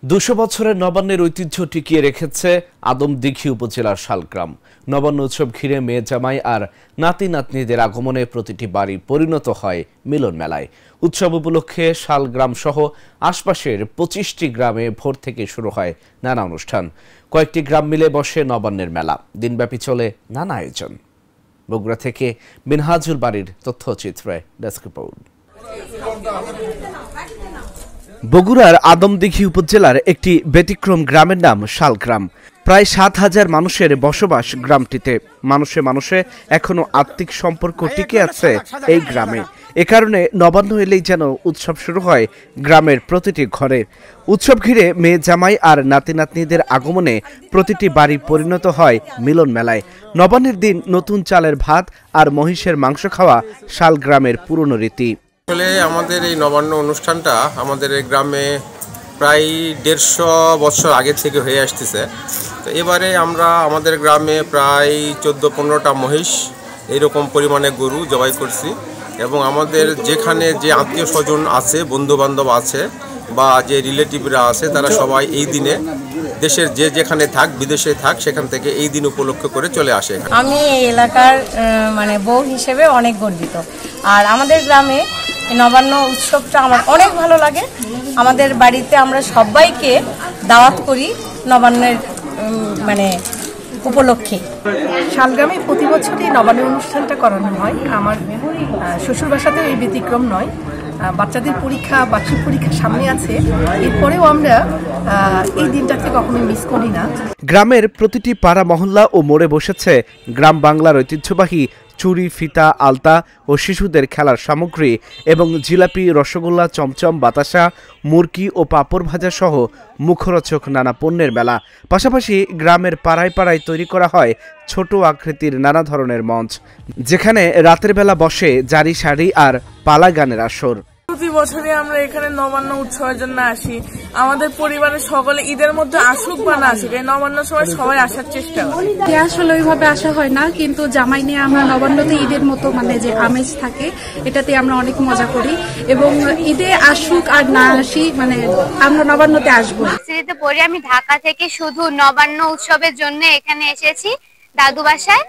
২০০ বছরের নবান্নের ঐতিহ্য টিকিয়ে রেখেছে আদমদীঘি উপজেলার শালগ্রাম। নবান্ন উৎসব ঘিরে মেয়ে জামাই আর নাতি নাতনিদের আগমনে প্রতিটি বাড়ি পরিণত হয় মিলন মেলায়। উৎসব উপলক্ষে শালগ্রাম সহ আশপাশের ২৫টি গ্রামে ভোর থেকে শুরু হয় নানা অনুষ্ঠান। কয়েকটি গ্রাম মিলে বসে নবান্নের মেলা। দিনব্যাপী চলে নানা আয়োজন। বগুড়া থেকে মিনহাজুল বাড়ির তথ্যচিত্রে ডেস্ক রিপোর্ট। বগুড়ার আদমদীঘি উপজেলার একটি ব্যতিক্রম গ্রামের নাম শালগ্রাম। প্রায় ৭,০০০ মানুষের বসবাস গ্রামটিতে। মানুষে মানুষে এখনো আত্মিক সম্পর্ক টিকে আছে এই গ্রামে। এ কারণে নবান্ন এলেই যেন উৎসব শুরু হয় গ্রামের প্রতিটি ঘরে। উৎসব ঘিরে মেয়ে জামাই আর নাতি নাতনিদের আগমনে প্রতিটি বাড়ি পরিণত হয় মিলন মেলায়। নবান্নের দিন নতুন চালের ভাত আর মহিষের মাংস খাওয়া শালগ্রামের পুরনো রীতি। আসলে আমাদের এই নবান্ন অনুষ্ঠানটা আমাদের এই গ্রামে প্রায় ১৫০ বছর আগে থেকে হয়ে আসতেছে। তো এবারে আমরা আমাদের গ্রামে প্রায় ১৪-১৫টা মহিষ এইরকম পরিমাণে গরু জবাই করছি এবং আমাদের যেখানে যে আত্মীয় স্বজন আছে, বন্ধুবান্ধব আছে বা যে রিলেটিভরা আছে, তারা সবাই এই দিনে দেশের যে যেখানে থাক, বিদেশে থাক, সেখান থেকে এই দিন উপলক্ষ করে চলে আসে। আমি এই এলাকার বউ হিসেবে অনেক গর্বিত। আর আমাদের গ্রামে নবান্ন উৎসবটা আমার অনেক ভালো লাগে। আমাদের বাড়িতে আমরা সবাইকে দাওয়াত করি নবান্নের উপলক্ষে। শালগ্রামে প্রতি বছরই নবান্ন অনুষ্ঠানটা করানো হয়। আমার শ্বশুর বাসাতেও এই ব্যতিক্রম নয়। বাচ্চাদের পরীক্ষা, বার্ষিক পরীক্ষা সামনে আছে, এরপরেও আমরা এই দিনটাকে কখনোই মিস করি না। গ্রামের প্রতিটি পাড়া মহল্লা ও মোড়ে বসেছে গ্রাম বাংলার ঐতিহ্যবাহী চুড়ি, ফিতা, আলতা ও শিশুদের খেলার সামগ্রী এবং জিলাপি, রসগোল্লা, চমচম, বাতাসা, মুরগি ও পাঁপড় ভাজা সহ মুখরোচক নানা পণ্যের মেলা। পাশাপাশি গ্রামের পাড়ায় পাড়ায় তৈরি করা হয় ছোট আকৃতির নানা ধরনের মঞ্চ, যেখানে রাতের বেলা বসে জারি শাড়ি আর পালা গানের আসর। প্রতি বছরই আমরা এখানে নবান্ন উৎসবের জন্য আসি। আমাদের পরিবারের সকলে ঈদের মধ্যে আসুক বা না আসুক, এই নবান্ন সময় সবাই আসার চেষ্টা করে। আসলে ওইভাবে আসা হয় না, কিন্তু জামাই নিয়ে আমরা নবান্নতে ঈদের মতো যে আমেজ থাকে, এটাতে আমরা অনেক মজা করি এবং ঈদে আসুক আর না আসি আমরা নবান্নতে আসবো। পরে আমি ঢাকা থেকে শুধু নবান্ন উৎসবের জন্য এখানে এসেছি দাদু বাসায়।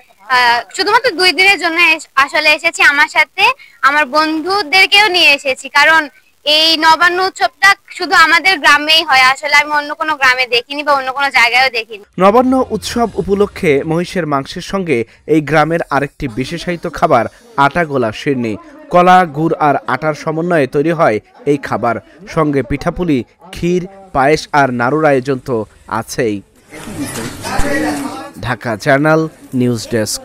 শুধুমাত্র 2 দিনের জন্য আসলে এসেছি। আমার সাথে আমার বন্ধুদেরকেও নিয়ে এসেছি, কারণ এই নবান্ন উৎসবটা শুধু আমাদের গ্রামেই হয়। আসলে আমি অন্য কোনো গ্রামে দেখিনি বা অন্য কোনো জায়গায়ও দেখিনি। নবান্ন উৎসব উপলক্ষে মহিষের মাংসের সঙ্গে এই গ্রামের আরেকটি বিশেষায়িত খাবার আটা গোলা শিরনি। কলা, গুড় আর আটার সমন্বয়ে তৈরি হয় এই খাবার। সঙ্গে পিঠাপুলি, ক্ষীর, পায়েস আর নাড়ুর আয়োজন তো আছেই। Dhaka journal news desk.